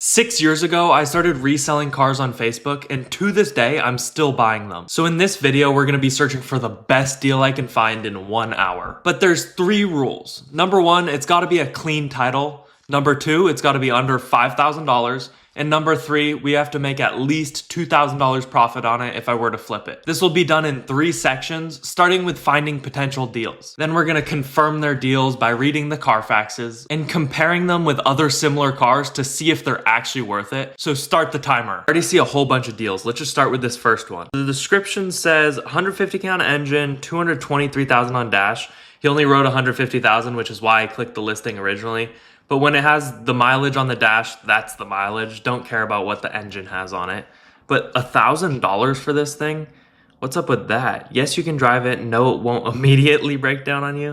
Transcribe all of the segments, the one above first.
6 years ago, I started reselling cars on Facebook, and to this day, I'm still buying them. So in this video, we're gonna be searching for the best deal I can find in 1 hour. But there's 3 rules. Number 1, it's gotta be a clean title. Number 2, it's gotta be under $5,000. And number 3, we have to make at least $2,000 profit on it if I were to flip it. This will be done in 3 sections, starting with finding potential deals. Then we're gonna confirm their deals by reading the Carfaxes and comparing them with other similar cars to see if they're actually worth it. So start the timer. I already see a whole bunch of deals. Let's just start with this first one. The description says 150 count engine, 223,000 on dash. He only wrote 150,000, which is why I clicked the listing originally. But when it has the mileage on the dash, that's the mileage. Don't care about what the engine has on it. But $1,000 for this thing? What's up with that? Yes, you can drive it. No, it won't immediately break down on you.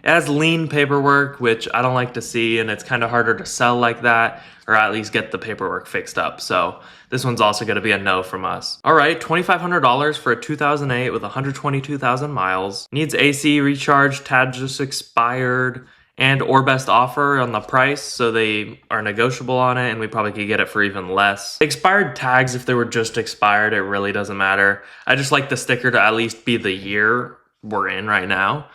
It has lien paperwork, which I don't like to see, and it's kind of harder to sell like that, or at least get the paperwork fixed up. So this one's also going to be a no from us. All right, $2,500 for a 2008 with 122,000 miles. Needs AC recharge, tag just expired, and or best offer on the price, so they are negotiable on it, and we probably could get it for even less. Expired tags, if they were just expired, it really doesn't matter. I just like the sticker to at least be the year we're in right now.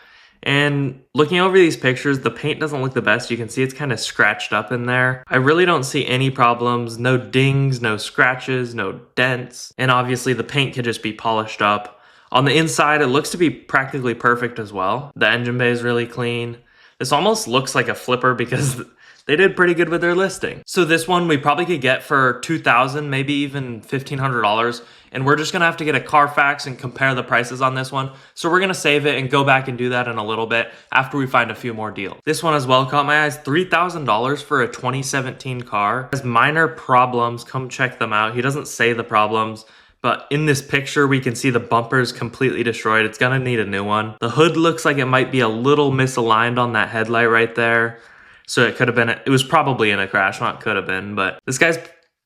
And looking over these pictures, the paint doesn't look the best. You can see it's kind of scratched up in there. I really don't see any problems. No dings, no scratches, no dents. And obviously the paint could just be polished up. On the inside, it looks to be practically perfect as well. The engine bay is really clean. This almost looks like a flipper because they did pretty good with their listing. So this one we probably could get for $2,000, maybe even $1,500. And we're just gonna have to get a Carfax and compare the prices on this one. So we're gonna save it and go back and do that in a little bit after we find a few more deals. This one as well caught my eyes, $3,000 for a 2017 car. Has minor problems, come check them out. He doesn't say the problems, but in this picture, we can see the bumper is completely destroyed. It's gonna need a new one. The hood looks like it might be a little misaligned on that headlight right there. So it could have been, it was probably in a crash, not could have been, but this guy's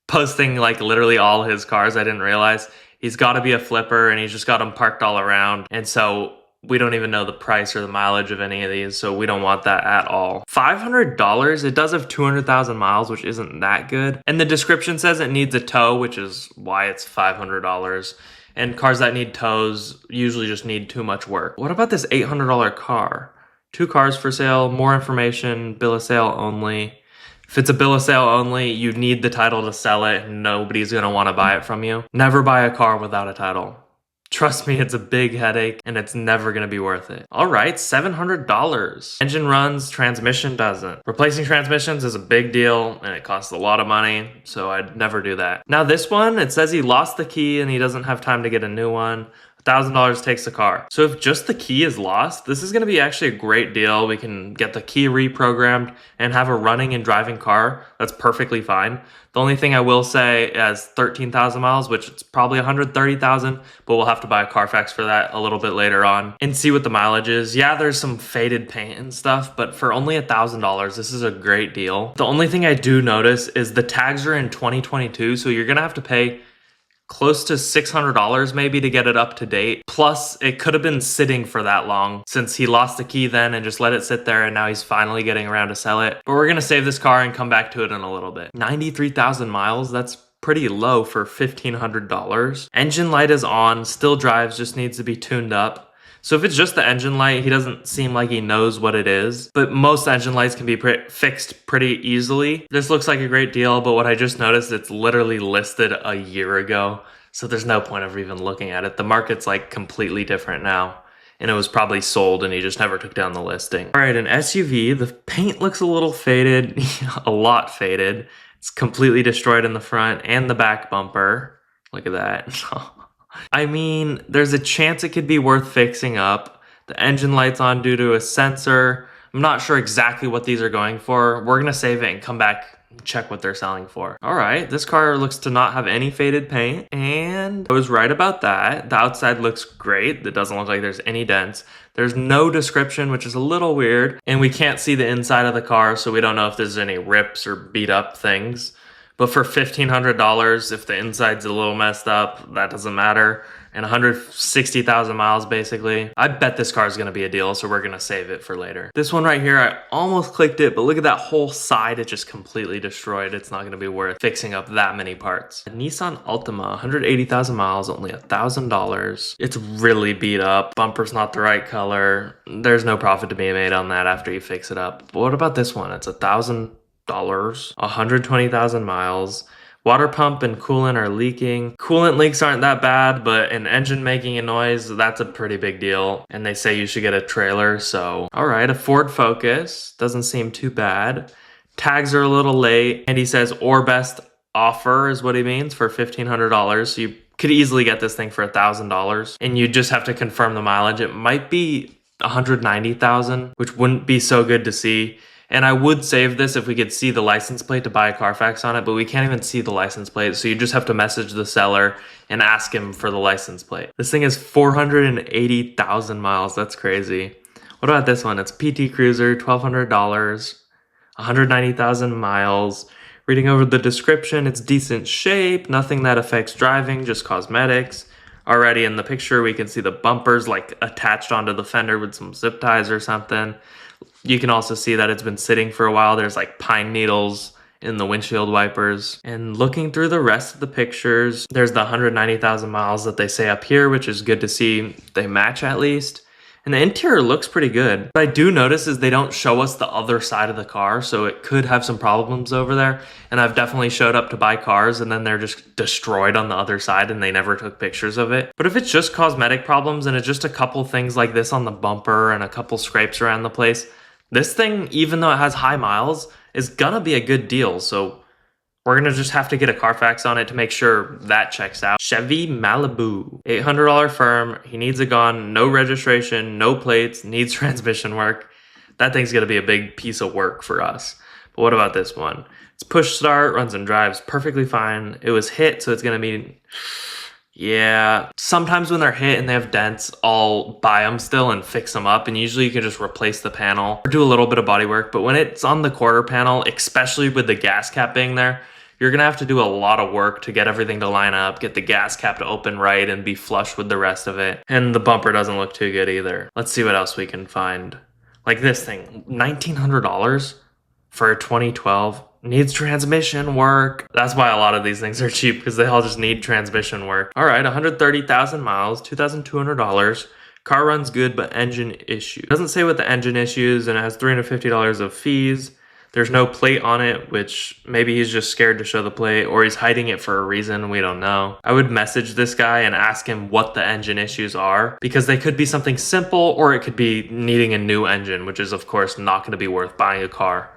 posting like literally all his cars. I didn't realize. He's gotta be a flipper and he's just got them parked all around. And so we don't even know the price or the mileage of any of these, so we don't want that at all. $500, it does have 200,000 miles, which isn't that good. And the description says it needs a tow, which is why it's $500. And cars that need tows usually just need too much work. What about this $800 car? 2 cars for sale, more information, bill of sale only. If it's a bill of sale only, you need the title to sell it, and nobody's gonna wanna buy it from you. Never buy a car without a title. Trust me, it's a big headache and it's never gonna be worth it. All right, $700. Engine runs, transmission doesn't. Replacing transmissions is a big deal and it costs a lot of money, so I'd never do that. Now this one, it says he lost the key and he doesn't have time to get a new one. $1,000 takes the car. So if just the key is lost, this is gonna be actually a great deal. We can get the key reprogrammed and have a running and driving car. That's perfectly fine. The only thing I will say is 13,000 miles, which it's probably 130,000, but we'll have to buy a Carfax for that a little bit later on and see what the mileage is. Yeah, there's some faded paint and stuff, but for only $1,000, this is a great deal. The only thing I do notice is the tags are in 2022, so you're gonna have to pay close to $600 maybe to get it up to date. Plus, it could have been sitting for that long since he lost the key then and just let it sit there and now he's finally getting around to sell it. But we're gonna save this car and come back to it in a little bit. 93,000 miles, that's pretty low for $1,500. Engine light is on, still drives, just needs to be tuned up. So if it's just the engine light, he doesn't seem like he knows what it is, but most engine lights can be fixed pretty easily. This looks like a great deal, but what I just noticed, it's literally listed a year ago. So there's no point of even looking at it. The market's like completely different now, and it was probably sold and he just never took down the listing. All right, an SUV, the paint looks a little faded, a lot faded. It's completely destroyed in the front and the back bumper. Look at that. I mean, there's a chance it could be worth fixing up. The engine light's on due to a sensor. I'm not sure exactly what these are going for. We're gonna save it and come back and check what they're selling for. All right, this car looks to not have any faded paint, and I was right about that. The outside looks great. It doesn't look like there's any dents. There's no description, which is a little weird, and we can't see the inside of the car, so we don't know if there's any rips or beat up things. But for $1,500, if the inside's a little messed up, that doesn't matter. And 160,000 miles basically. I bet this car is gonna be a deal, so we're gonna save it for later. This one right here, I almost clicked it, but look at that whole side, it just completely destroyed. It's not gonna be worth fixing up that many parts. A Nissan Altima, 180,000 miles, only $1,000. It's really beat up. Bumper's not the right color. There's no profit to be made on that after you fix it up. But what about this one? It's $1,000, 120,000 miles. Water pump and coolant are leaking. Coolant leaks aren't that bad, but an engine making a noise, that's a pretty big deal. And they say you should get a trailer, so. All right, a Ford Focus. Doesn't seem too bad. Tags are a little late. And he says, or best offer is what he means for $1,500. So you could easily get this thing for $1,000. And you just have to confirm the mileage. It might be 190,000, which wouldn't be so good to see. And I would save this if we could see the license plate to buy a Carfax on it, but we can't even see the license plate. So you just have to message the seller and ask him for the license plate. This thing is 480,000 miles. That's crazy. What about this one? It's PT Cruiser, $1,200, 190,000 miles. Reading over the description, it's decent shape, nothing that affects driving, just cosmetics. Already in the picture, we can see the bumpers like attached onto the fender with some zip ties or something. You can also see that it's been sitting for a while. There's like pine needles in the windshield wipers. And looking through the rest of the pictures, there's the 190,000 miles that they say up here, which is good to see. They match at least. And the interior looks pretty good. What I do notice is they don't show us the other side of the car, so it could have some problems over there. And I've definitely showed up to buy cars and then they're just destroyed on the other side and they never took pictures of it. But if it's just cosmetic problems and it's just a couple things like this on the bumper and a couple scrapes around the place, this thing, even though it has high miles, is gonna be a good deal. So we're gonna just have to get a Carfax on it to make sure that checks out. Chevy Malibu, $800 firm. He needs a gun, no registration, no plates, needs transmission work. That thing's gonna be a big piece of work for us. But what about this one? It's push start, runs and drives perfectly fine. It was hit, so it's gonna be, yeah. Sometimes when they're hit and they have dents, I'll buy them still and fix them up. And usually you can just replace the panel or do a little bit of body work. But when it's on the quarter panel, especially with the gas cap being there, you're gonna have to do a lot of work to get everything to line up, get the gas cap to open right and be flush with the rest of it. And the bumper doesn't look too good either. Let's see what else we can find. Like this thing, $1,900 for a 2012. Needs transmission work. That's why a lot of these things are cheap, because they all just need transmission work. All right, 130,000 miles, $2,200. Car runs good, but engine issue. Doesn't say what the engine issues, and it has $350 of fees. There's no plate on it, which maybe he's just scared to show the plate, or he's hiding it for a reason. We don't know. I would message this guy and ask him what the engine issues are, because they could be something simple, or it could be needing a new engine, which is of course not going to be worth buying a car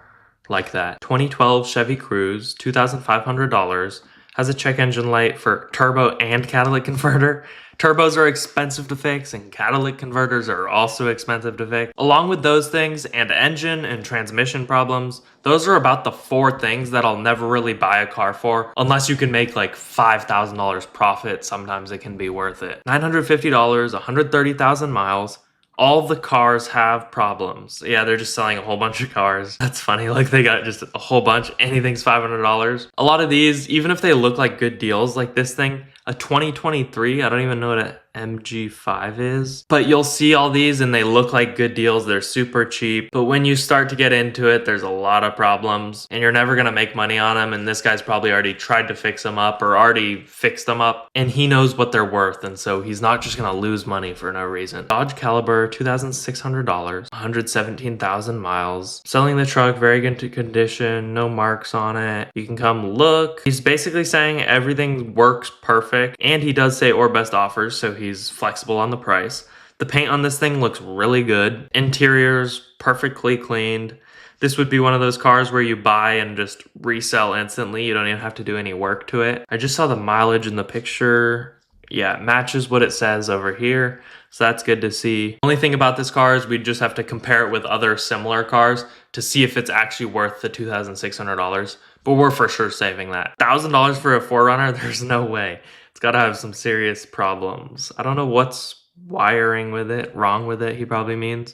like that. 2012 Chevy Cruze, $2,500, has a check engine light for turbo and catalytic converter. Turbos are expensive to fix and catalytic converters are also expensive to fix. Along with those things and engine and transmission problems, those are about the 4 things that I'll never really buy a car for unless you can make like $5,000 profit. Sometimes it can be worth it. $950, 130,000 miles. All the cars have problems. Yeah, they're just selling a whole bunch of cars. That's funny, like they got just a whole bunch. Anything's $500. A lot of these, even if they look like good deals, like this thing, a 2023, I don't even know what an MG5 is. But you'll see all these and they look like good deals. They're super cheap. But when you start to get into it, there's a lot of problems and you're never gonna make money on them. And this guy's probably already tried to fix them up or already fixed them up. And he knows what they're worth. And so he's not just gonna lose money for no reason. Dodge Caliber, $2,600, 117,000 miles. Selling the truck, very good condition, no marks on it. You can come look. He's basically saying everything works perfect. And he does say or best offers, so he's flexible on the price. The paint on this thing looks really good. Interior's perfectly cleaned. This would be one of those cars where you buy and just resell instantly. You don't even have to do any work to it. I just saw the mileage in the picture. Yeah, it matches what it says over here. So that's good to see. Only thing about this car is we just have to compare it with other similar cars to see if it's actually worth the $2,600. But we're for sure saving that. $1,000 for a 4Runner? There's no way. It's got to have some serious problems. I don't know what's wrong with it, he probably means.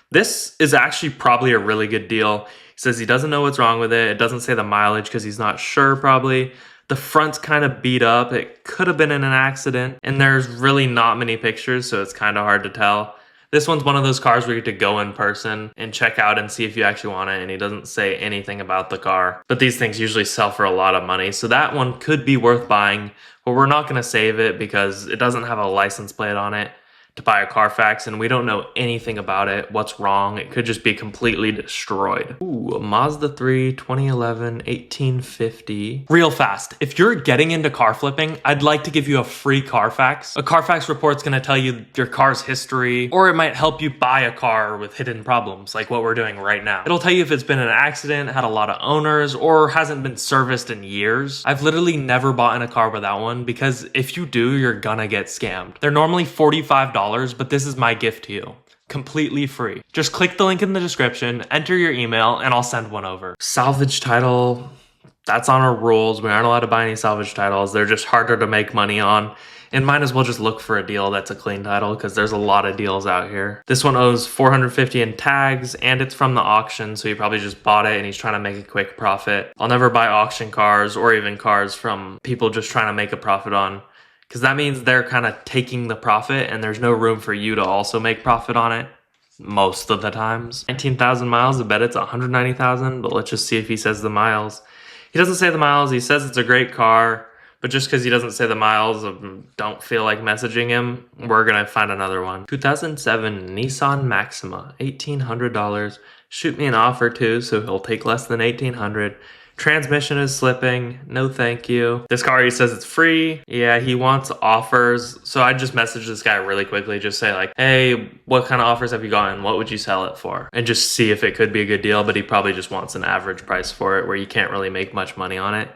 This is actually probably a really good deal. He says he doesn't know what's wrong with it. It doesn't say the mileage because he's not sure probably. The front's kind of beat up. It could have been in an accident. And there's really not many pictures, so it's kind of hard to tell. This one's one of those cars where you get to go in person and check out and see if you actually want it, and he doesn't say anything about the car. But these things usually sell for a lot of money, so that one could be worth buying, but we're not going to save it because it doesn't have a license plate on it to buy a Carfax, and we don't know anything about it, what's wrong. It could just be completely destroyed. Ooh, a Mazda 3 2011 1850. Real fast, if you're getting into car flipping, I'd like to give you a free Carfax. A Carfax report's gonna tell you your car's history, or it might help you buy a car with hidden problems, like what we're doing right now. It'll tell you if it's been an accident, had a lot of owners, or hasn't been serviced in years. I've literally never bought in a car without one, because if you do, you're gonna get scammed. They're normally $45, but this is my gift to you. Completely free. Just click the link in the description, enter your email, and I'll send one over. Salvage title, that's on our rules. We aren't allowed to buy any salvage titles. They're just harder to make money on. And might as well just look for a deal that's a clean title because there's a lot of deals out here. This one owes $450 in tags, and it's from the auction, so he probably just bought it and he's trying to make a quick profit. I'll never buy auction cars or even cars from people just trying to make a profit on, because that means they're kind of taking the profit and there's no room for you to also make profit on it most of the times. 19,000 miles, I bet it's 190,000, but let's just see if he says the miles. He doesn't say the miles. He says it's a great car, but just because he doesn't say the miles, don't feel like messaging him. We're gonna find another one. 2007 Nissan Maxima, $1,800. Shoot me an offer too, so he'll take less than $1,800. Transmission is slipping. No thank you. This car, he says it's free. Yeah, he wants offers. So I just messaged this guy really quickly. Just say like, hey, what kind of offers have you gotten? What would you sell it for? And just see if it could be a good deal. But he probably just wants an average price for it where you can't really make much money on it.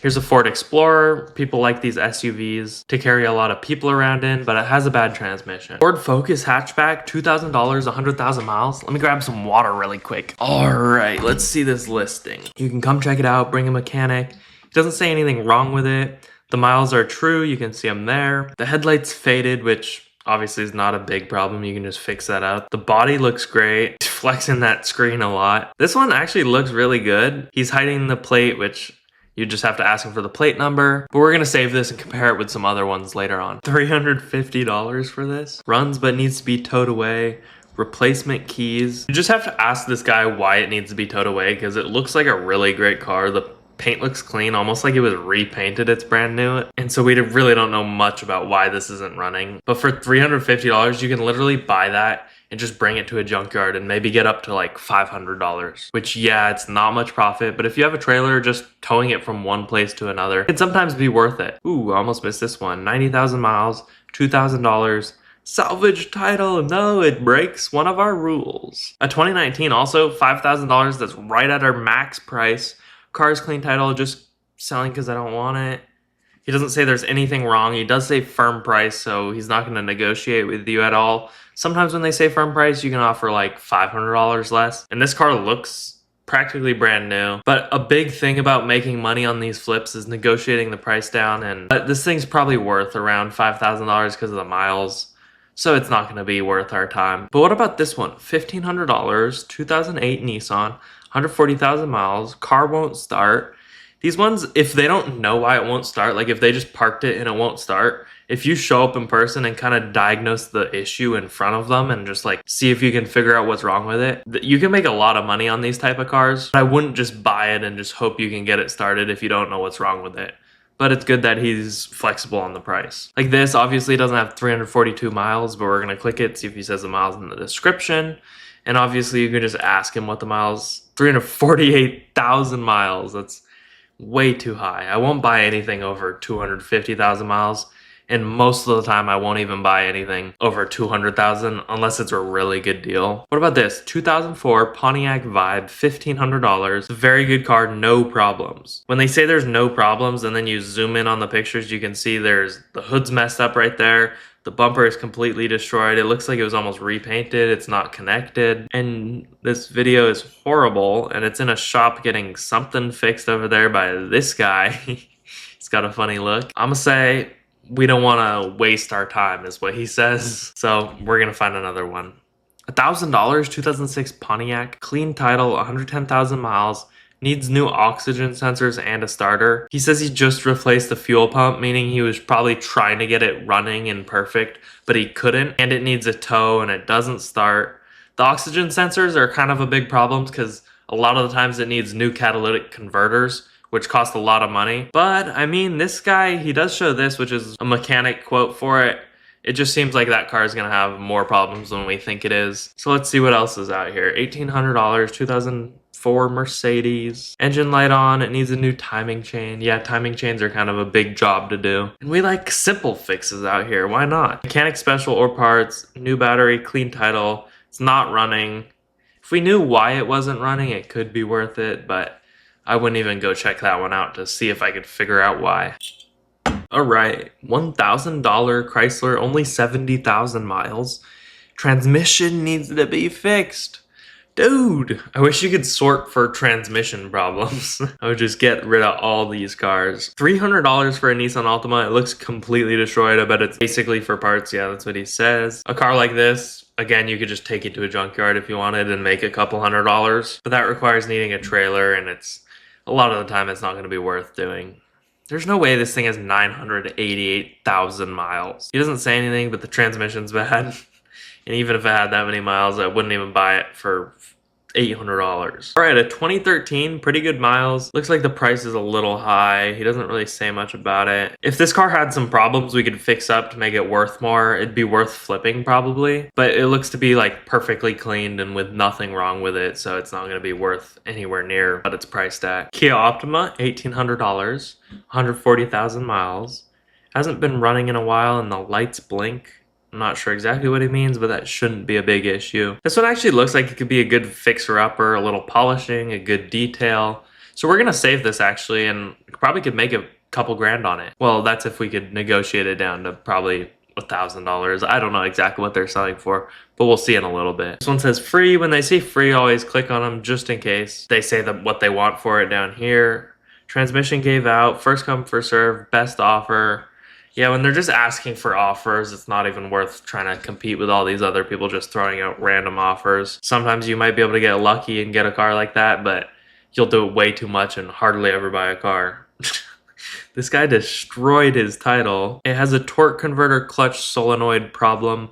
Here's a Ford Explorer. People like these SUVs to carry a lot of people around in, but it has a bad transmission. Ford Focus hatchback, $2,000, 100,000 miles. Let me grab some water really quick. All right, let's see this listing. You can come check it out, bring a mechanic. It doesn't say anything wrong with it. The miles are true, you can see them there. The headlights faded, which obviously is not a big problem. You can just fix that out. The body looks great. Flexing that screen a lot. This one actually looks really good. He's hiding the plate, which you just have to ask him for the plate number. But we're gonna save this and compare it with some other ones later on. $350 for this. Runs but needs to be towed away. Replacement keys. You just have to ask this guy why it needs to be towed away, because it looks like a really great car. The paint looks clean, almost like it was repainted. It's brand new. And so we really don't know much about why this isn't running. But for $350, you can literally buy that and just bring it to a junkyard and maybe get up to like $500, which yeah, it's not much profit, but if you have a trailer, just towing it from one place to another can sometimes be worth it. Ooh, I almost missed this one. 90,000 miles, $2,000. Salvage title, no, it breaks one of our rules. A 2019 also, $5,000, that's right at our max price. Car's clean title, just selling because I don't want it. He doesn't say there's anything wrong. He does say firm price, so he's not going to negotiate with you at all. Sometimes when they say firm price, you can offer like $500 less. And this car looks practically brand new. But a big thing about making money on these flips is negotiating the price down. And this thing's probably worth around $5,000 because of the miles. So it's not going to be worth our time. But what about this one? $1,500, 2008 Nissan, 140,000 miles, car won't start. These ones, if they don't know why it won't start, like if they just parked it and it won't start, if you show up in person and kind of diagnose the issue in front of them and just like see if you can figure out what's wrong with it, you can make a lot of money on these type of cars. I wouldn't just buy it and just hope you can get it started if you don't know what's wrong with it. But it's good that he's flexible on the price. Like this, obviously doesn't have 342 miles, but we're gonna click it, see if he says the miles in the description. And obviously you can just ask him what the miles, 348,000 miles. That's way too high. I won't buy anything over 250,000 miles. And most of the time, I won't even buy anything over 200,000 unless it's a really good deal. What about this? 2004 Pontiac Vibe, $1,500. Very good car, no problems. When they say there's no problems and then you zoom in on the pictures, you can see there's the hood's messed up right there. The bumper is completely destroyed. It looks like it was almost repainted. It's not connected. And this video is horrible. And it's in a shop getting something fixed over there by this guy. He's got a funny look. I'm gonna say we don't want to waste our time is what he says. So we're going to find another one. $1,000, 2006 Pontiac, clean title, 110,000 miles, needs new oxygen sensors and a starter. He says he just replaced the fuel pump, meaning he was probably trying to get it running and perfect, but he couldn't, and it needs a tow and it doesn't start. The oxygen sensors are kind of a big problem because a lot of the times it needs new catalytic converters, which cost a lot of money. But I mean, this guy, he does show this, which is a mechanic quote for it. It just seems like that car is going to have more problems than we think it is. So let's see what else is out here. $1,800, 2004 Mercedes. Engine light on, it needs a new timing chain. Yeah, timing chains are kind of a big job to do. And we like simple fixes out here, why not? Mechanic special or parts, new battery, clean title. It's not running. If we knew why it wasn't running, it could be worth it, but I wouldn't even go check that one out to see if I could figure out why. Alright, $1,000 Chrysler, only 70,000 miles. Transmission needs to be fixed. Dude, I wish you could sort for transmission problems. I would just get rid of all these cars. $300 for a Nissan Altima. It looks completely destroyed. I bet it's basically for parts. Yeah, that's what he says. A car like this, again, you could just take it to a junkyard if you wanted and make a couple $100. But that requires needing a trailer, and it's a lot of the time it's not going to be worth doing. There's no way this thing has 988,000 miles. He doesn't say anything, but the transmission's bad. And even if it had that many miles, I wouldn't even buy it for $800. All right, a 2013, pretty good miles. Looks like the price is a little high. He doesn't really say much about it. If this car had some problems we could fix up to make it worth more, it'd be worth flipping probably. But it looks to be like perfectly cleaned and with nothing wrong with it, so it's not gonna be worth anywhere near what it's priced at. Kia Optima, $1,800, 140,000 miles. Hasn't been running in a while and the lights blink. I'm not sure exactly what he means, but that shouldn't be a big issue. This one actually looks like it could be a good fixer-upper, a little polishing, a good detail. So we're gonna save this actually, and probably could make a couple grand on it. Well, that's if we could negotiate it down to probably $1,000. I don't know exactly what they're selling for, but we'll see in a little bit. This one says free. When they say free, always click on them just in case. They say that what they want for it down here. Transmission gave out, first come, first serve, best offer. Yeah, when they're just asking for offers, it's not even worth trying to compete with all these other people just throwing out random offers. Sometimes you might be able to get lucky and get a car like that, but you'll do it way too much and hardly ever buy a car. This guy destroyed his title. It has a torque converter clutch solenoid problem.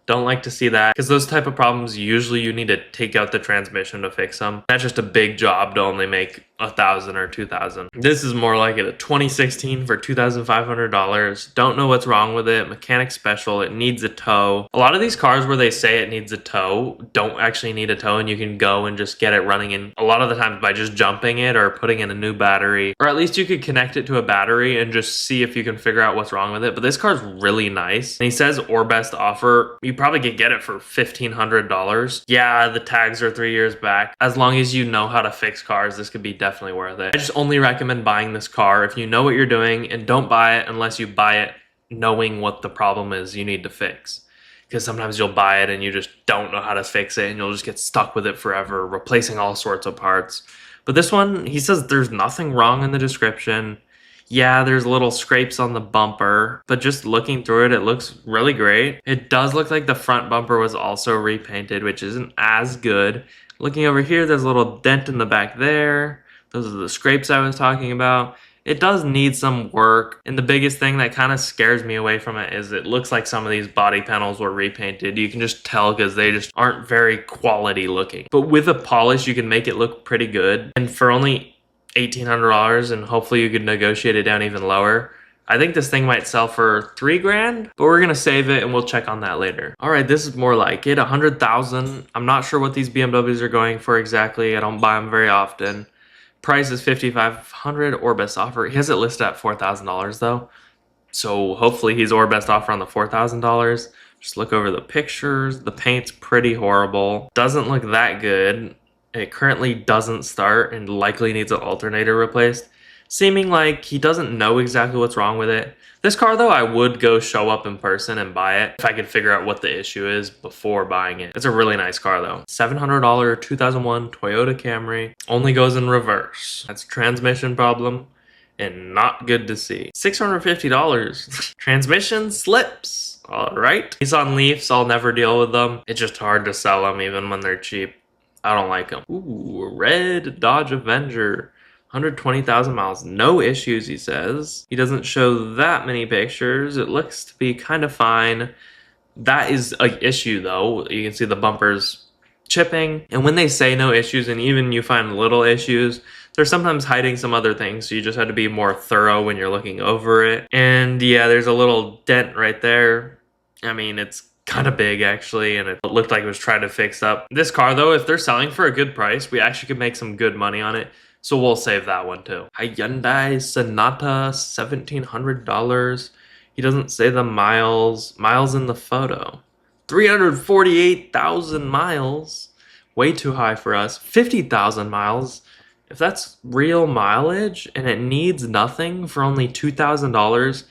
Don't like to see that, because those type of problems, usually you need to take out the transmission to fix them. That's just a big job to only make $1,000 or $2,000. This is more like it. A 2016 for $2,500. Don't know what's wrong with it. Mechanic special. It needs a tow. A lot of these cars where they say it needs a tow don't actually need a tow, and you can go and just get it running in a lot of the times by just jumping it or putting in a new battery, or at least you could connect it to a battery and just see if you can figure out what's wrong with it. But this car's really nice, and he says or best offer. You probably could get it for $1,500. Yeah, the tags are 3 years back. As long as you know how to fix cars, this could be definitely worth it. I just only recommend buying this car if you know what you're doing, and don't buy it unless you buy it knowing what the problem is you need to fix. Because sometimes you'll buy it and you just don't know how to fix it, and you'll just get stuck with it forever, replacing all sorts of parts. But this one, he says there's nothing wrong in the description. Yeah, there's little scrapes on the bumper, but just looking through it, it looks really great. It does look like the front bumper was also repainted, which isn't as good. Looking over here, there's a little dent in the back there. Those are the scrapes I was talking about. It does need some work, and the biggest thing that kind of scares me away from it is it looks like some of these body panels were repainted. You can just tell because they just aren't very quality looking. But with a polish, you can make it look pretty good. And for only $1,800, and hopefully you could negotiate it down even lower, I think this thing might sell for $3,000, but we're gonna save it and we'll check on that later. All right, this is more like it, 100,000. I'm not sure what these BMWs are going for exactly. I don't buy them very often. Price is $5,500 or best offer. He has it listed at $4,000 though, so hopefully he's or best offer on the $4,000. Just look over the pictures. The paint's pretty horrible. Doesn't look that good. It currently doesn't start and likely needs an alternator replaced, seeming like he doesn't know exactly what's wrong with it. This car though, I would go show up in person and buy it if I could figure out what the issue is before buying it. It's a really nice car though. $700 2001 Toyota Camry. Only goes in reverse. That's a transmission problem. and not good to see. $650. Transmission slips. All right. Nissan Leafs, I'll never deal with them. It's just hard to sell them even when they're cheap. I don't like them. Ooh, red Dodge Avenger. 120,000 miles. No issues, he says. He doesn't show that many pictures. It looks to be kind of fine. That is an issue, though. You can see the bumpers chipping. And when they say no issues, and even you find little issues, they're sometimes hiding some other things. So you just have to be more thorough when you're looking over it. And yeah, there's a little dent right there. I mean, it's kind of big actually, and it looked like it was trying to fix up. This car though, if they're selling for a good price, we actually could make some good money on it. So we'll save that one too. Hyundai Sonata, $1,700. He doesn't say the miles in the photo. 348,000 miles. Way too high for us. 50,000 miles. If that's real mileage and it needs nothing for only $2,000,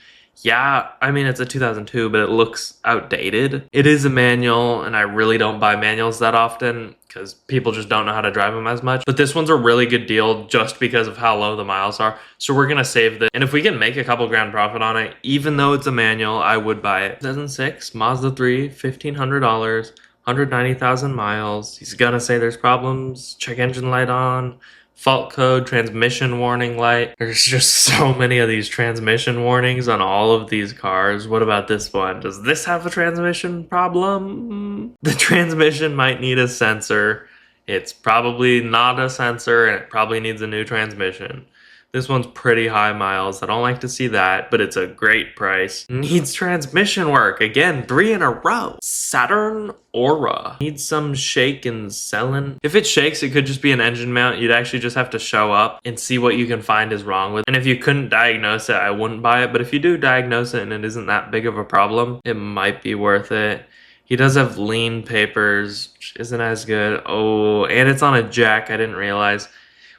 yeah, I mean, it's a 2002, but it looks outdated. It is a manual, and I really don't buy manuals that often because people just don't know how to drive them as much. But this one's a really good deal just because of how low the miles are. So we're going to save this. And if we can make a couple grand profit on it, even though it's a manual, I would buy it. 2006, Mazda 3, $1,500, 190,000 miles. He's going to say there's problems. Check engine light on. Fault code, transmission warning light. There's just so many of these transmission warnings on all of these cars. What about this one? Does this have a transmission problem? The transmission might need a sensor. It's probably not a sensor, and it probably needs a new transmission. This one's pretty high miles. I don't like to see that, but it's a great price. Needs transmission work. Again, 3 in a row. Saturn Aura. Needs some shake and selling. If it shakes, it could just be an engine mount. You'd actually just have to show up and see what you can find is wrong with it. And if you couldn't diagnose it, I wouldn't buy it. But if you do diagnose it and it isn't that big of a problem, it might be worth it. He does have lien papers, which isn't as good. Oh, and it's on a jack. I didn't realize.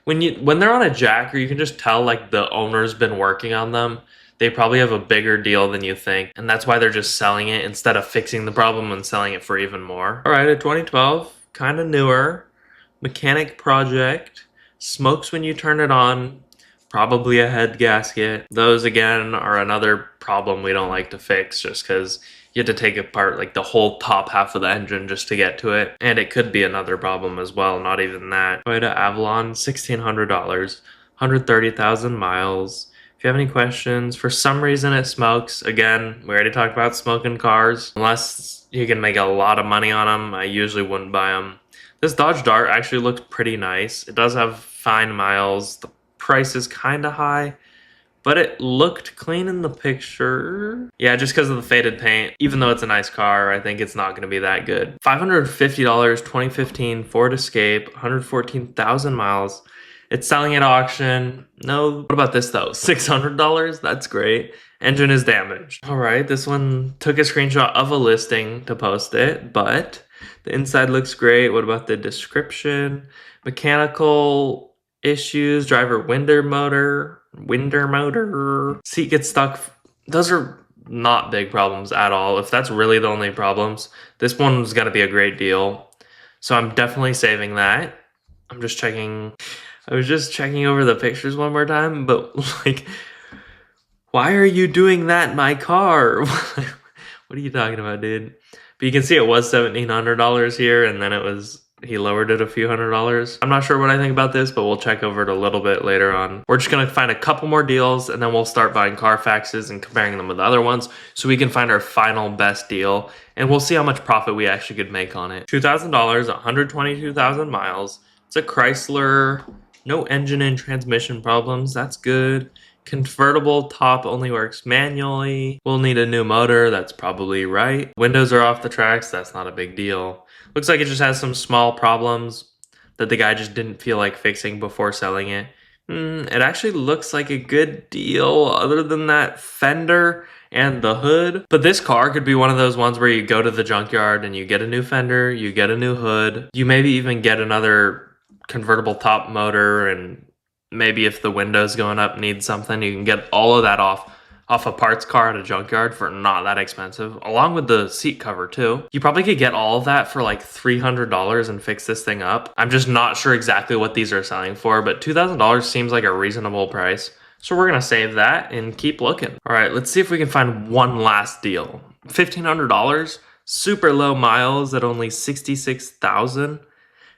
When they're on a jacker, you can just tell like the owner's been working on them. They probably have a bigger deal than you think, and that's why they're just selling it instead of fixing the problem and selling it for even more. All right, a 2012, kind of newer, mechanic project, smokes when you turn it on, probably a head gasket. Those again are another problem we don't like to fix just because you have to take apart like the whole top half of the engine just to get to it. And it could be another problem as well, not even that. Toyota Avalon, $1,600, 130,000 miles. If you have any questions, for some reason it smokes. Again, we already talked about smoking cars. Unless you can make a lot of money on them, I usually wouldn't buy them. This Dodge Dart actually looks pretty nice. It does have fine miles. The price is kind of high, but it looked clean in the picture. Yeah, just because of the faded paint. Even though it's a nice car, I think it's not going to be that good. $550, 2015 Ford Escape, 114,000 miles. It's selling at auction. No, what about this though? $600? That's great. Engine is damaged. All right, this one took a screenshot of a listing to post it, but the inside looks great. What about the description? Mechanical issues, driver winder motor, seat gets stuck. Those are not big problems at all. If that's really the only problems, this one's gonna be a great deal. So I'm definitely saving that. I was just checking over the pictures one more time, but like, why are you doing that in my car? What are you talking about, dude? But you can see it was $1,700 here, and then he lowered it a few $100s. I'm not sure what I think about this, but we'll check over it a little bit later on. We're just gonna find a couple more deals, and then we'll start buying Carfaxes and comparing them with other ones so we can find our final best deal, and we'll see how much profit we actually could make on it. $2,000, 122,000 miles. It's a Chrysler, no engine and transmission problems, that's good. Convertible top only works manually. We'll need a new motor, that's probably right. Windows are off the tracks, that's not a big deal. Looks like it just has some small problems that the guy just didn't feel like fixing before selling it. It actually looks like a good deal other than that fender and the hood. But this car could be one of those ones where you go to the junkyard and you get a new fender, you get a new hood. You maybe even get another convertible top motor, and maybe if the windows going up needs something, you can get all of that off a parts car at a junkyard for not that expensive, along with the seat cover too. You probably could get all of that for like $300 and fix this thing up. I'm just not sure exactly what these are selling for, but $2,000 seems like a reasonable price. So we're gonna save that and keep looking. All right, let's see if we can find one last deal. $1,500, super low miles at only 66,000.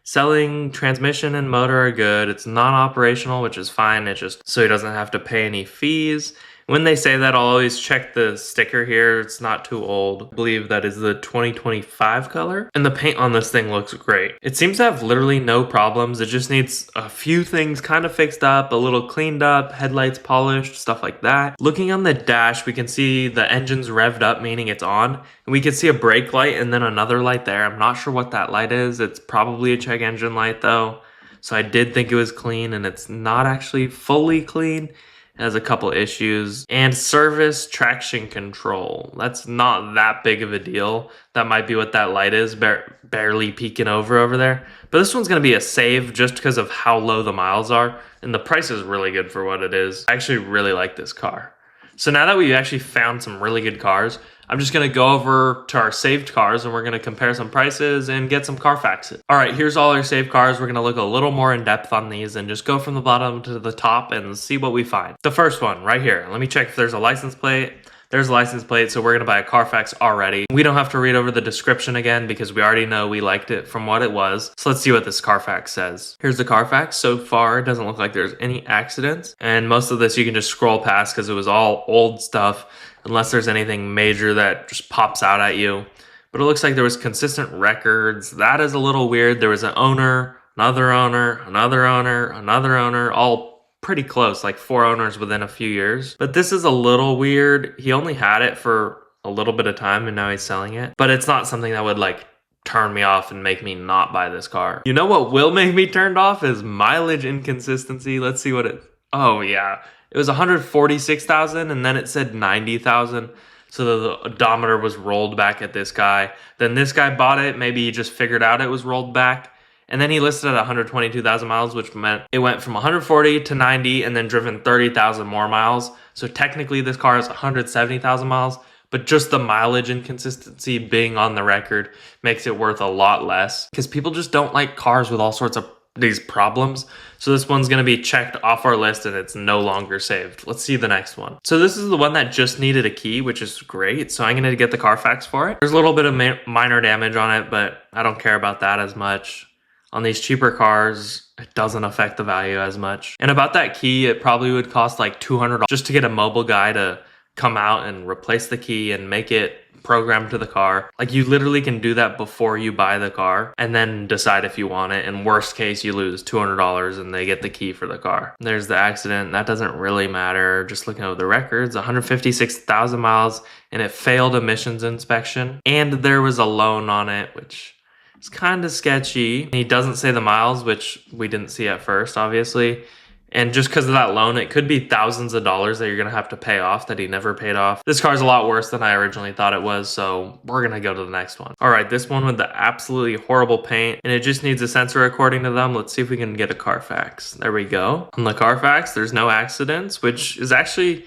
Selling transmission and motor are good. It's non-operational, which is fine. It's just so he doesn't have to pay any fees. When they say that, I'll always check the sticker here. It's not too old. I believe that is the 2025 color. And the paint on this thing looks great. It seems to have literally no problems. It just needs a few things kind of fixed up, a little cleaned up, headlights polished, stuff like that. Looking on the dash, we can see the engine's revved up, meaning it's on. And we can see a brake light and then another light there. I'm not sure what that light is. It's probably a check engine light though. So I did think it was clean, and it's not actually fully clean. It has a couple issues. And service traction control. That's not that big of a deal. That might be what that light is, barely peeking over there. But this one's going to be a save just because of how low the miles are. And the price is really good for what it is. I actually really like this car. So now that we've actually found some really good cars, I'm just going to go over to our saved cars and we're going to compare some prices and get some Carfaxes. All right, here's all our saved cars. We're going to look a little more in depth on these and just go from the bottom to the top and see what we find. The first one right here. Let me check if there's a license plate. There's a license plate, so we're going to buy a Carfax already. We don't have to read over the description again because we already know we liked it from what it was. So let's see what this Carfax says. Here's the Carfax. So far, it doesn't look like there's any accidents. And most of this you can just scroll past because it was all old stuff, unless there's anything major that just pops out at you. But it looks like there was consistent records. That is a little weird. There was an owner, another owner, another owner, another owner, all pretty close, like 4 owners within a few years. But this is a little weird. He only had it for a little bit of time and now he's selling it. But it's not something that would like turn me off and make me not buy this car. You know what will make me turned off is mileage inconsistency. Let's see what it, oh yeah. It was 146,000 and then it said 90,000. So the odometer was rolled back at this guy. Then this guy bought it. Maybe he just figured out it was rolled back. And then he listed at 122,000 miles, which meant it went from 140 to 90 and then driven 30,000 more miles. So technically this car is 170,000 miles, but just the mileage inconsistency being on the record makes it worth a lot less because people just don't like cars with all sorts of these problems. So this one's going to be checked off our list and it's no longer saved. Let's see the next one. So this is the one that just needed a key, which is great. So I'm going to get the Carfax for it. There's a little bit of minor damage on it, but I don't care about that as much. On these cheaper cars, it doesn't affect the value as much. And about that key, it probably would cost like $200 just to get a mobile guy to come out and replace the key and make it programmed to the car. Like you literally can do that before you buy the car and then decide if you want it. In worst case, you lose $200 and they get the key for the car. There's the accident. That doesn't really matter. Just looking over the records, 156,000 miles and it failed emissions inspection. And there was a loan on it, which it's kind of sketchy. He doesn't say the miles, which we didn't see at first, obviously. And just because of that loan, it could be thousands of dollars that you're going to have to pay off that he never paid off. This car's a lot worse than I originally thought it was, so we're going to go to the next one. All right, this one with the absolutely horrible paint, and it just needs a sensor according to them. Let's see if we can get a Carfax. There we go. On the Carfax, there's no accidents, which is actually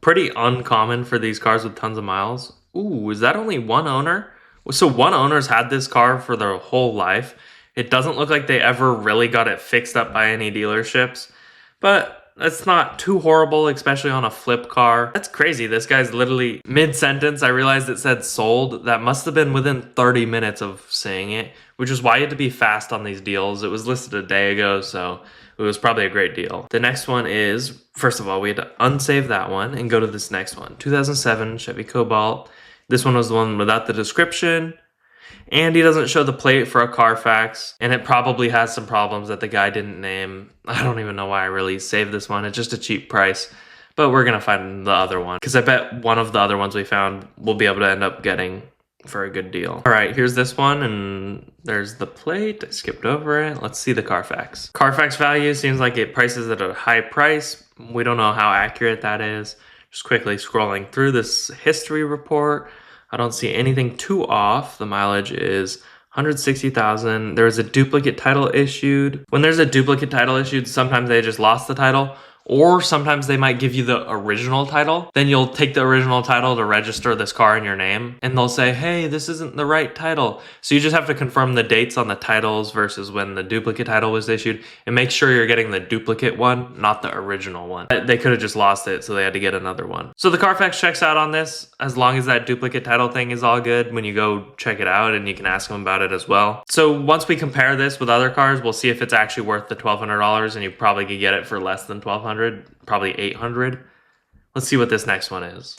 pretty uncommon for these cars with tons of miles. Ooh, is that only one owner? So one owner's had this car for their whole life. It doesn't look like they ever really got it fixed up by any dealerships, but that's not too horrible, especially on a flip car. That's crazy. This guy's literally mid-sentence. I realized it said sold. That must have been within 30 minutes of saying it, which is why you had to be fast on these deals. It was listed a day ago, so it was probably a great deal. The next one is, first of all, we had to unsave that one and go to this next one. 2007 Chevy Cobalt. This one was the one without the description, and he doesn't show the plate for a Carfax, and it probably has some problems that the guy didn't name. I don't even know why I really saved this one. It's just a cheap price, but we're going to find the other one because I bet one of the other ones we found we'll be able to end up getting for a good deal. All right, here's this one, and there's the plate. I skipped over it. Let's see the Carfax. Carfax value seems like it prices at a high price. We don't know how accurate that is. Just quickly scrolling through this history report, I don't see anything too off. The mileage is 160,000. There was a duplicate title issued. When there's a duplicate title issued, sometimes they just lost the title Or sometimes they might give you the original title. Then you'll take the original title to register this car in your name, and they'll say, hey, this isn't the right title. So you just have to confirm the dates on the titles versus when the duplicate title was issued, and make sure you're getting the duplicate one, not the original one. They could have just lost it, so they had to get another one. So the Carfax checks out on this, as long as that duplicate title thing is all good when you go check it out, and you can ask them about it as well. So once we compare this with other cars, we'll see if it's actually worth the $1,200, and you probably could get it for less than $1,200, probably $800. Let's see what this next one is.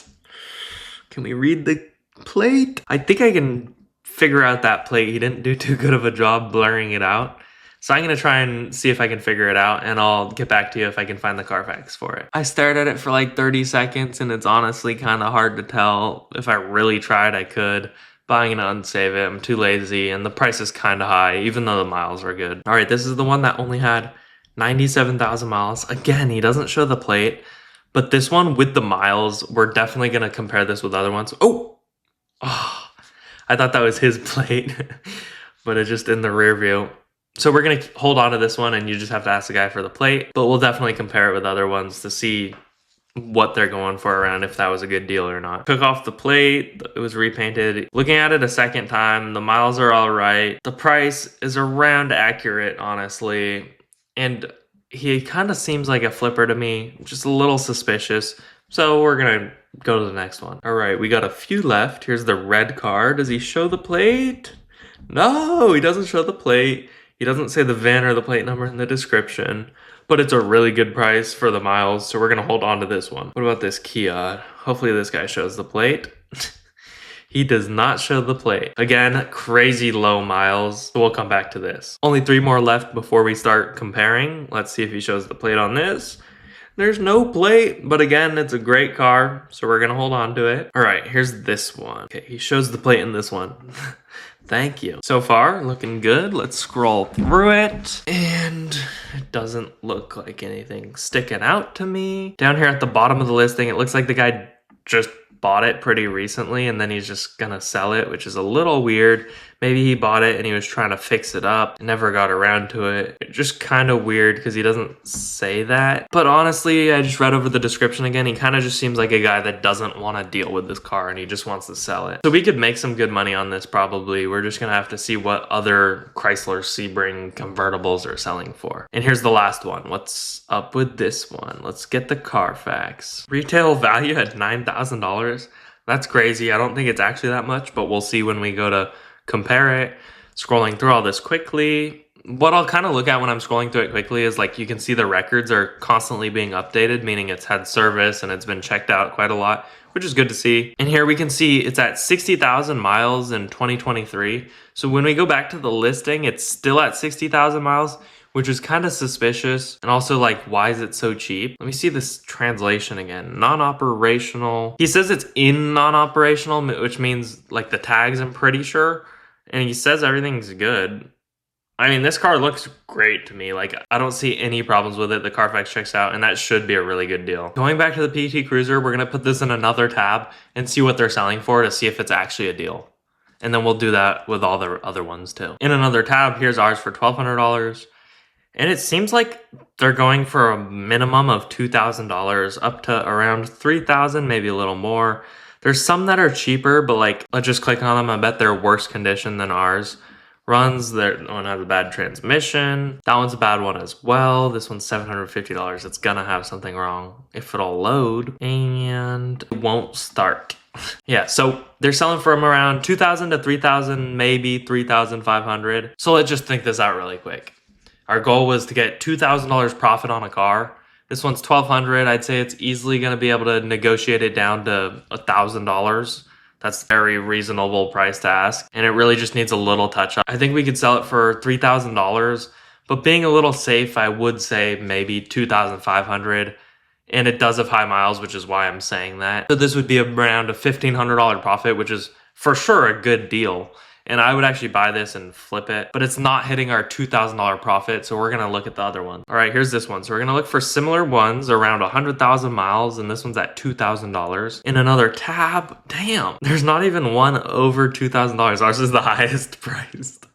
Can we read the plate? I think I can figure out that plate. He didn't do too good of a job blurring it out. So I'm going to try and see if I can figure it out, and I'll get back to you if I can find the Carfax for it. I stared at it for like 30 seconds, and it's honestly kind of hard to tell. If I really tried, I could. But I'm going to unsave it. I'm too lazy, and the price is kind of high, even though the miles are good. All right, this is the one that only had 97,000 miles. Again, he doesn't show the plate, but this one with the miles, we're definitely going to compare this with other ones. Oh, I thought that was his plate, but it's just in the rear view. So we're going to hold on to this one, and you just have to ask the guy for the plate, but we'll definitely compare it with other ones to see what they're going for around, if that was a good deal or not. Took off the plate, it was repainted. Looking at it a second time, the miles are all right. The price is around accurate, honestly. And he kind of seems like a flipper to me, just a little suspicious. So we're gonna go to the next one. All right, we got a few left. Here's the red car. Does he show the plate? No, he doesn't show the plate. He doesn't say the VIN or the plate number in the description, but it's a really good price for the miles, so we're gonna hold on to this one. What about this Kia? Hopefully this guy shows the plate. He does not show the plate. Again, crazy low miles. So we'll come back to this. Only 3 more left before we start comparing. Let's see if he shows the plate on this. There's no plate, but again, it's a great car, so we're gonna hold on to it. All right, here's this one. Okay, he shows the plate in this one. Thank you. So far, looking good. Let's scroll through it. And it doesn't look like anything sticking out to me. Down here at the bottom of the listing, it looks like the guy just bought it pretty recently, and then he's just gonna sell it, which is a little weird. Maybe he bought it and he was trying to fix it up, never got around to it. Just kind of weird because he doesn't say that. But honestly, I just read over the description again. He kind of just seems like a guy that doesn't want to deal with this car, and he just wants to sell it. So we could make some good money on this probably. We're just gonna have to see what other Chrysler Sebring convertibles are selling for. And here's the last one. What's up with this one? Let's get the Carfax. Retail value at $9,000. That's crazy. I don't think it's actually that much, but we'll see when we go to compare it. Scrolling through all this quickly. What I'll kind of look at when I'm scrolling through it quickly is like you can see the records are constantly being updated, meaning it's had service and it's been checked out quite a lot, which is good to see. And here we can see it's at 60,000 miles in 2023. So when we go back to the listing, it's still at 60,000 miles, which is kind of suspicious. And also like, why is it so cheap? Let me see this translation again. Non-operational. He says it's in non-operational, which means like the tags, I'm pretty sure. And he says everything's good. I mean, this car looks great to me. Like, I don't see any problems with it. The Carfax checks out, and that should be a really good deal. Going back to the PT Cruiser, we're gonna put this in another tab and see what they're selling for to see if it's actually a deal. And then we'll do that with all the other ones too. In another tab, here's ours for $1,200. And it seems like they're going for a minimum of $2,000 up to around $3,000, maybe a little more. There's some that are cheaper, but like, let's just click on them. I bet they're worse condition than ours. Runs, that one has a bad transmission. That one's a bad one as well. This one's $750. It's gonna have something wrong if it'll load, and it won't start. Yeah, so they're selling from around $2,000 to $3,000, maybe $3,500. So let's just think this out really quick. Our goal was to get $2,000 profit on a car. This one's $1,200. I'd say it's easily going to be able to negotiate it down to $1,000. That's a very reasonable price to ask. And it really just needs a little touch up. I think we could sell it for $3,000, but being a little safe, I would say maybe $2,500. And it does have high miles, which is why I'm saying that. So this would be around a $1,500 profit, which is for sure a good deal. And I would actually buy this and flip it, but it's not hitting our $2,000 profit. So we're going to look at the other one. All right, here's this one. So we're going to look for similar ones around 100,000 miles. And this one's at $2,000 in another tab. Damn, there's not even one over $2,000. Ours is the highest priced.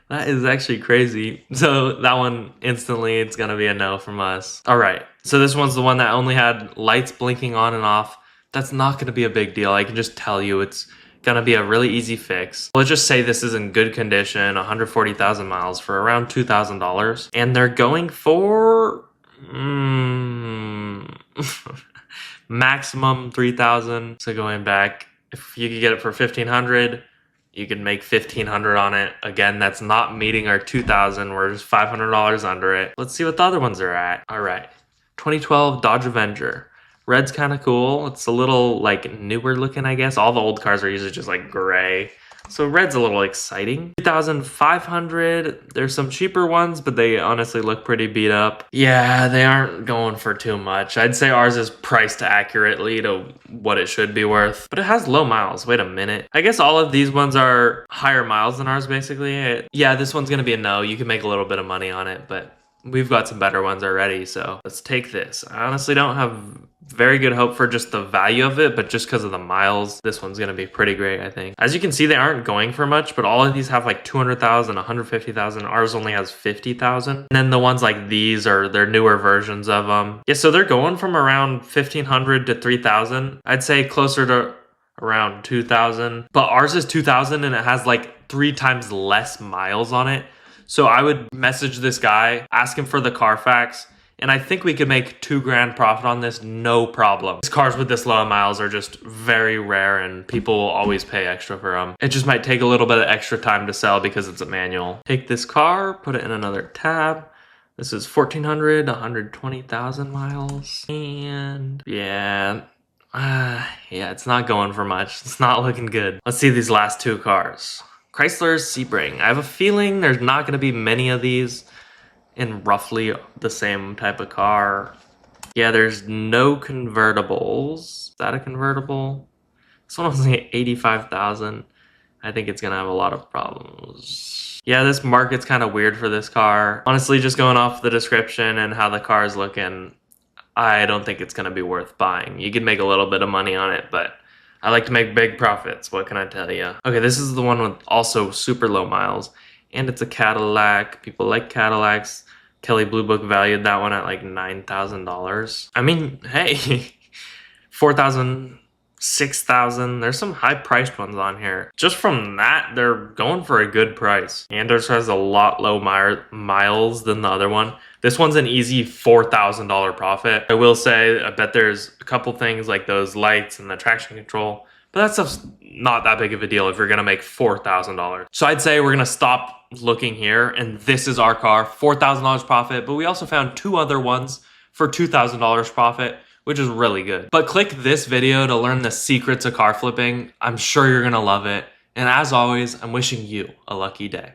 That is actually crazy. So that one instantly, it's going to be a no from us. All right. So this one's the one that only had lights blinking on and off. That's not going to be a big deal. I can just tell you it's going to be a really easy fix. Let's just say this is in good condition, 140,000 miles for around $2,000. And they're going for maximum 3,000. So going back, if you could get it for 1,500, you could make 1,500 on it. Again, that's not meeting our 2,000. We're just $500 under it. Let's see what the other ones are at. All right, 2012 Dodge Avenger. Red's kind of cool. It's a little like newer looking, I guess. All the old cars are usually just like gray. So red's a little exciting. 2,500. There's some cheaper ones, but they honestly look pretty beat up. Yeah, they aren't going for too much. I'd say ours is priced accurately to what it should be worth, but it has low miles. Wait a minute. I guess all of these ones are higher miles than ours, basically. Yeah, this one's gonna be a no. You can make a little bit of money on it, but we've got some better ones already, so let's take this. I honestly don't have very good hope for just the value of it, but just because of the miles, this one's going to be pretty great, I think. As you can see, they aren't going for much, but all of these have like 200,000, 150,000. Ours only has 50,000. And then the ones like these are their newer versions of them. Yeah, so they're going from around 1,500 to 3,000. I'd say closer to around 2,000. But ours is 2,000 and it has like 3 times less miles on it. So I would message this guy, ask him for the Carfax, and I think we could make $2,000 profit on this, no problem. These cars with this low of miles are just very rare and people will always pay extra for them. It just might take a little bit of extra time to sell because it's a manual. Take this car, put it in another tab. This is 1,400, 120,000 miles. And yeah, it's not going for much. It's not looking good. Let's see these last 2 cars. Chrysler's Sebring. I have a feeling there's not going to be many of these in roughly the same type of car. Yeah, there's no convertibles. Is that a convertible? This one was like 85,000. I think it's gonna have a lot of problems. Yeah, this market's kind of weird for this car. Honestly, just going off the description and how the car is looking, I don't think it's gonna be worth buying. You can make a little bit of money on it, but I like to make big profits. What can I tell you? Okay, this is the one with also super low miles. And it's a Cadillac. People like Cadillacs. Kelley Blue Book valued that one at like $9,000. I mean, hey, 4,000, 6,000. There's some high priced ones on here. Just from that, they're going for a good price. Anders has a lot low miles than the other one. This one's an easy $4,000 profit. I will say, I bet there's a couple things like those lights and the traction control, but that stuff's not that big of a deal if you're gonna make $4,000. So I'd say we're gonna stop looking here, and this is our car, $4,000 profit, but we also found 2 other ones for $2,000 profit, which is really good. But click this video to learn the secrets of car flipping. I'm sure you're gonna love it. And as always, I'm wishing you a lucky day.